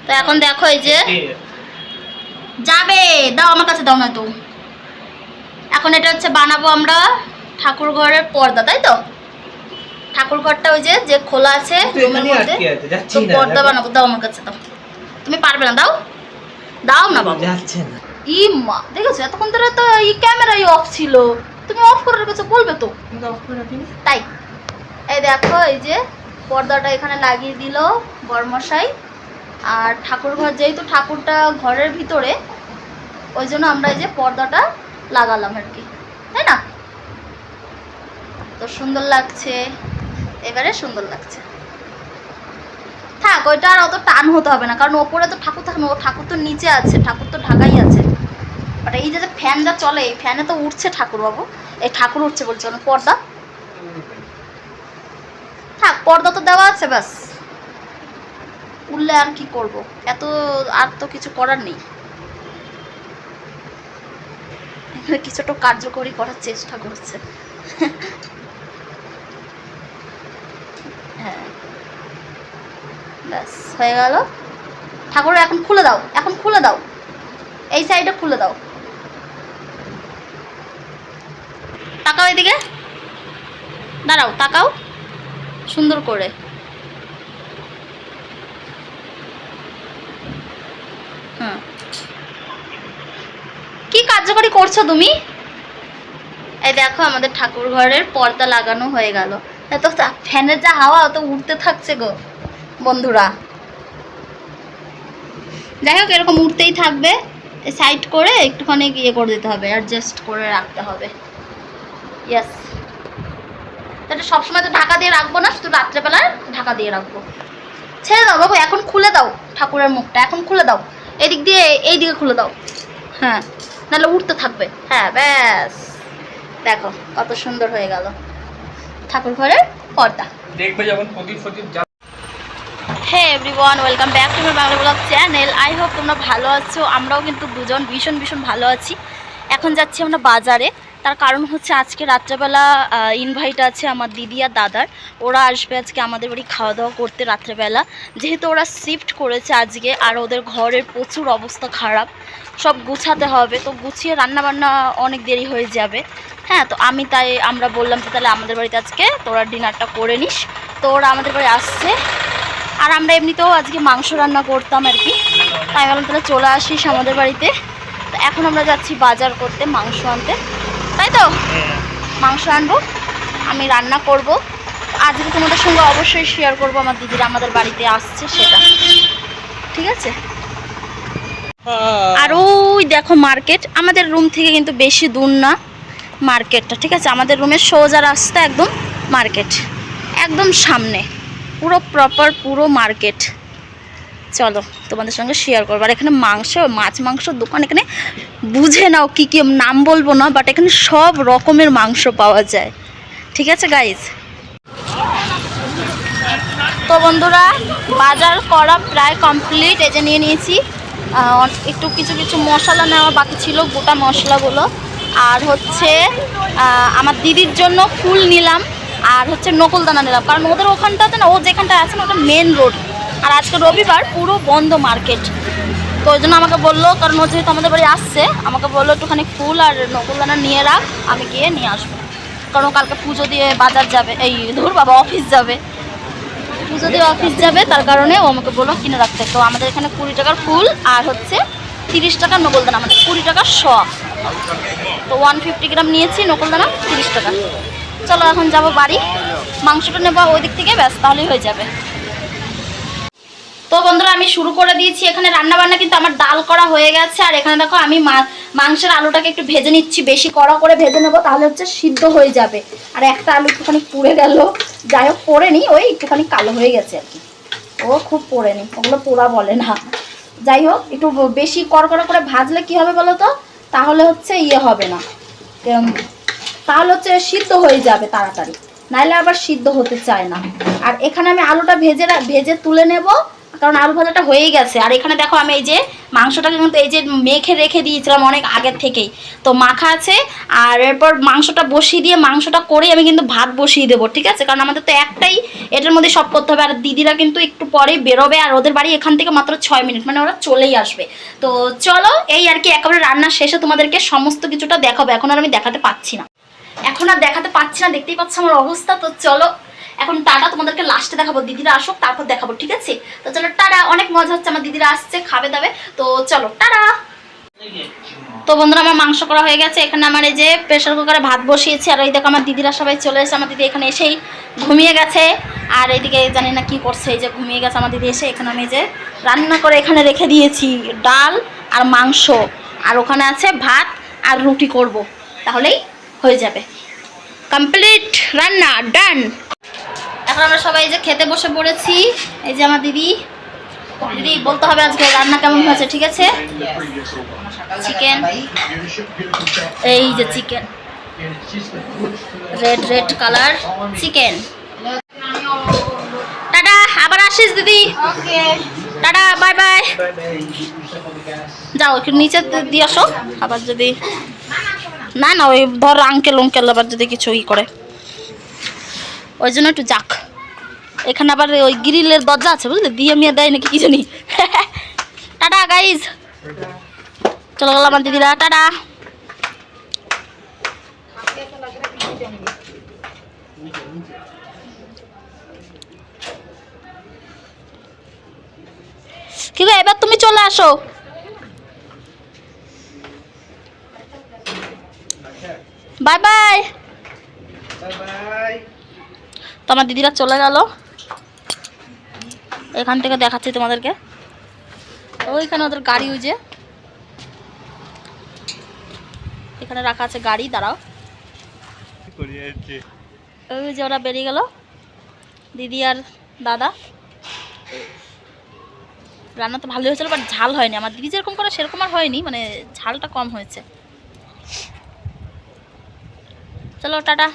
তো এখন দেখো এই যে যাবে, দাও আমার কাছে, দাও না তো। এখন এটা হচ্ছে বানাবো আমরা ঠাকুর ঘরের পর্দা, তাই তো? ঠাকুর ঘরটা ওই যে খোলা আছে রুমের মধ্যে, তো পর্দা বানাবো। দাও আমার কাছে, দাও। তুমি পারবে না, দাও দাও না বাবা। যাচ্ছে না। ই মা, দেখেছো এতক্ষণ ধরে তো এই ক্যামেরাই অফ ছিল, তুমি অফ করে রেখেছো, বলবে তো। তাই এই দেখো এই যে পর্দাটা এখানে লাগিয়ে দিল বরমশাই। আর ঠাকুর ঘর, যেহেতু ঠাকুরটা ঘরের ভিতরে, ওই জন্য আমরা এই যে পর্দাটা লাগালাম আর কি, তাই না? তো সুন্দর লাগছে, এবারে সুন্দর লাগছে। থাক, ওইটা আর অত টান হতে হবে না, কারণ ওপরে তো ঠাকুর থাকে না, ও ঠাকুর তো নিচে আছে, ঠাকুর তো ঢাকাই আছে। বাট এই যে ফ্যান যা চলে, এই ফ্যানে তো উঠছে ঠাকুর বাবু, এই ঠাকুর উঠছে বলছে, পর্দা থাক, পর্দা তো দেওয়া আছে, ব্যাস। উঠলে আর কি করব, এত আর তো কিছু করার নেই। এখানে কিছুটা কার্যকরী করার চেষ্টা করছে। হ্যাঁ, ব্যাস হয়ে গেল। ঠাকুর এখন খুলে দাও, এখন খুলে দাও, এই সাইডে খুলে দাও। তাকাও এদিকে, দাঁড়াও, তাকাও সুন্দর করে। হুম, কি কার্যকরী করছো তুমি? এই দেখো আমাদের ঠাকুর ঘরের পর্দা লাগানো হয়ে গেল। এত ফ্যানের যা হাওয়া, তো উঠতে থাকছে গো বন্ধুরা। যাই হোক, এরকম উঠতেই থাকবে। সাইড করে একটুখানি ইয়ে করে দিতে হবে, অ্যাডজাস্ট করে রাখতে হবে। ইয়েস, এটা সবসময় তো ঢাকা দিয়ে রাখবো না, শুধু রাত্রেবেলায় ঢাকা দিয়ে রাখবো। ছেড়ে দাও বাবু, এখন খুলে দাও ঠাকুরের মুখটা, এখন খুলে দাও, এদিক দিয়ে এই দিকে খুলে দাও। হ্যাঁ, নাহলে উঠতে থাকবে। হ্যাঁ, ব্যাস দেখো কত সুন্দর হয়ে গেল ঠাকুর ঘরের পর্দা। দেখবে যখন প্রদীপ ফদীপ। Hey everyone, welcome back to my Bangla blog channel. I hope তোমরা ভালো আছো। আমরাও কিন্তু দুজন ভীষণ ভীষণ ভালো আছি। এখন যাচ্ছি আমরা বাজারে, তার কারণ হচ্ছে আজকে রাত্রেবেলা ইনভাইট আছে আমার দিদি আর দাদার। ওরা আসবে আজকে আমাদের বাড়ি খাওয়া দাওয়া করতে রাত্রেবেলা, যেহেতু ওরা শিফট করেছে আজকে। আর ওদের ঘরের প্রচুর অবস্থা খারাপ, সব গুছাতে হবে, তো গুছিয়ে রান্নাবান্না অনেক দেরি হয়ে যাবে। হ্যাঁ, তো আমরা বললাম যে তাহলে আমাদের বাড়িতে আজকে তোরা ডিনারটা করে নিস। তো ওরা আমাদের বাড়ি আসছে, আর আমরা এমনিতেও আজকে মাংস রান্না করতাম আর কি, তাই বললাম তাহলে চলে আসিস আমাদের বাড়িতে। তো এখন আমরা যাচ্ছি বাজার করতে, মাংস আনতে, তাই তো? মাংস আনবো, আমি রান্না করব আজকে, তোমাদের সঙ্গে অবশ্যই শেয়ার করব আমার দিদিরা আমাদের বাড়িতে আসছে সেটা, ঠিক আছে? আর ওই দেখো মার্কেট, আমাদের রুম থেকে কিন্তু বেশি দূর না মার্কেটটা, ঠিক আছে? আমাদের রুমের সোজা রাস্তা, একদম মার্কেট, একদম সামনে, পুরো প্রপার পুরো মার্কেট। চলো তোমাদের সঙ্গে শেয়ার করবো। আর এখানে মাছ মাংসর দোকান, এখানে বুঝে নাও কি কি নাম বলবো না, বাট এখানে সব রকমের মাংস পাওয়া যায়, ঠিক আছে গাইজ? তো বন্ধুরা, বাজার করা প্রায় কমপ্লিট। এই যে নিয়ে নিয়েছি একটু কিছু কিছু মশলা নেওয়া বাকি ছিল, গোটা মশলাগুলো। আর হচ্ছে আমার দিদির জন্য ফুল নিলাম, আর হচ্ছে নকুলদানা নিলাম, কারণ ওদের ওখানটাতে না, ও যেখানটা আছে না ওটা মেন রোড, আর আজকে রবিবার পুরো বন্ধ মার্কেট। তো ওই জন্য আমাকে বললো, কারণ ও যেহেতু আমাদের বাড়ি আসছে, আমাকে বললো একটুখানি ফুল আর নকুলদানা নিয়ে রাখ, আমি গিয়ে নিয়ে আসবো। কারণ কালকে পুজো দিয়ে বাজার যাবে, এই ধুর বাবা অফিস যাবে, পুজো দিয়ে অফিস যাবে, তার কারণে ও আমাকে বললো কিনে রাখতে। তো আমাদের এখানে 20 টাকার ফুল আর হচ্ছে 30 টাকার নকুলদানা, আমাদের 20 টাকার শ। তো 150 গ্রাম নিয়েছি নকুলদানা, 30 টাকা। চলো এখন যাবো বাড়ি, মাংসটা নেবো ওই দিক থেকে, ব্যাস তাহলেই হয়ে যাবে। তো বন্ধুরা, আমি শুরু করে দিয়েছি এখানে রান্না বান্না, কিন্তু আমার ডাল করা হয়ে গেছে। আর এখানে দেখো আমি মাংসের আলুটাকে একটু ভেজে নিচ্ছি, বেশি কড়া করে ভেজে নেবো, তাহলে হচ্ছে সিদ্ধ হয়ে যাবে। আর একটা আলু একটুখানি পুড়ে গেল, যাই হোক পড়েনি, ওই একটুখানি কালো হয়ে গেছে আর কি, ও খুব পড়েনি, ওগুলো পোড়া বলে না। যাই হোক, একটু বেশি কড়কড়া করে ভাজলে কি হবে বলো তো, তাহলে হচ্ছে ইয়ে হবে না, তাহলে হচ্ছে সিদ্ধ হয়ে যাবে তাড়াতাড়ি, নাইলে আবার সিদ্ধ হতে চায় না। আর এখানে আমি আলুটা ভেজে তুলে নেব, কারণ আলু ভাজাটা হয়েই গেছে। আর এখানে দেখো আমি এই যে মাংসটাকে কিন্তু এই যে মেখে রেখে দিয়েছিলাম অনেক আগের থেকেই, তো মাখা আছে। আর এরপর মাংসটা বসিয়ে দিয়ে মাংসটা করে আমি কিন্তু ভাত বসিয়ে দেবো, ঠিক আছে? কারণ আমাদের তো একটাই, এটার মধ্যে সব করতে হবে। আর দিদিরা কিন্তু একটু পরেই বেরোবে, আর ওদের বাড়ি এখান থেকে মাত্র 6 মিনিট, মানে ওরা চলেই আসবে। তো চলো এই আর কি, একেবারে রান্নার শেষে তোমাদেরকে সমস্ত কিছুটা দেখাবো। এখন আর আমি দেখাতে পাচ্ছি না, দেখতেই পাচ্ছ আমার অবস্থা। তো চলো এখন টাটা, তোমাদেরকে লাস্টে দেখাবো, দিদিরা আসুক তারপর দেখাবো, ঠিক আছে? তো চলো টাটা, অনেক মজা হচ্ছে, আমার দিদিরা আসছে খাবে দাবে, তো চলো টাটা। তো বন্ধুরা আমার মাংস করা হয়ে গেছে, এখানে আমার এই যে প্রেশার কুকারে ভাত বসিয়েছি। আর ওই দেখো আমার দিদিরা সবাই চলে এসে, আমার দিদি এখানে এসেই ঘুমিয়ে গেছে। আর এইদিকে জানি না কি করছে, এই যে ঘুমিয়ে গেছে আমার দিদি এসে। এখানে আমি যে রান্না করে এখানে রেখে দিয়েছি ডাল আর মাংস, আর ওখানে আছে ভাত আর রুটি করব, তাহলেই হয়ে যাবে, কমপ্লিট রান্না ডান। এখন আমরা সবাই যে খেতে বসে পড়েছি। এই যে আমার দিদি বলতে হবে আজকে রান্না কেমন হয়েছে, ঠিক আছে? চিকেন, এই যে chicken, red colour chicken. Tata, আবার আসিস দিদি। Tata, bye bye. যাও একটু নিচে দিয়ে আসো, আবার যদি না ওই ধর আঙ্কেল আবার যদি কিছু করে, ওই জন্য একটু যাক। এখানে আবার ওই গ্রিলের দরজা আছে বুঝলে, দিয়ে মিয়া দেয় নাকি কিছু নেই। টাটা গাইজ, চলে গেল আমার দিদিরা, টাটা। কি গো, এবার তুমি চলে আসো। Bye bye. তো আমার দিদিরা চলে গেল, এখান থেকে দেখাচ্ছি তোমাদেরকে। ওইখানে ওদের গাড়ি, ওই যে এখানে রাখা আছে গাড়ি, দাঁড়াও। ওই যে ওরা বেরিয়ে গেল, দিদি আর দাদা। রান্না তো ভালোই হয়েছিল, বাট ঝাল হয়নি। আমার দিদি যেরকম করে সেরকম আর হয়নি, মানে ঝালটা কম হয়েছে। চলো টাটা।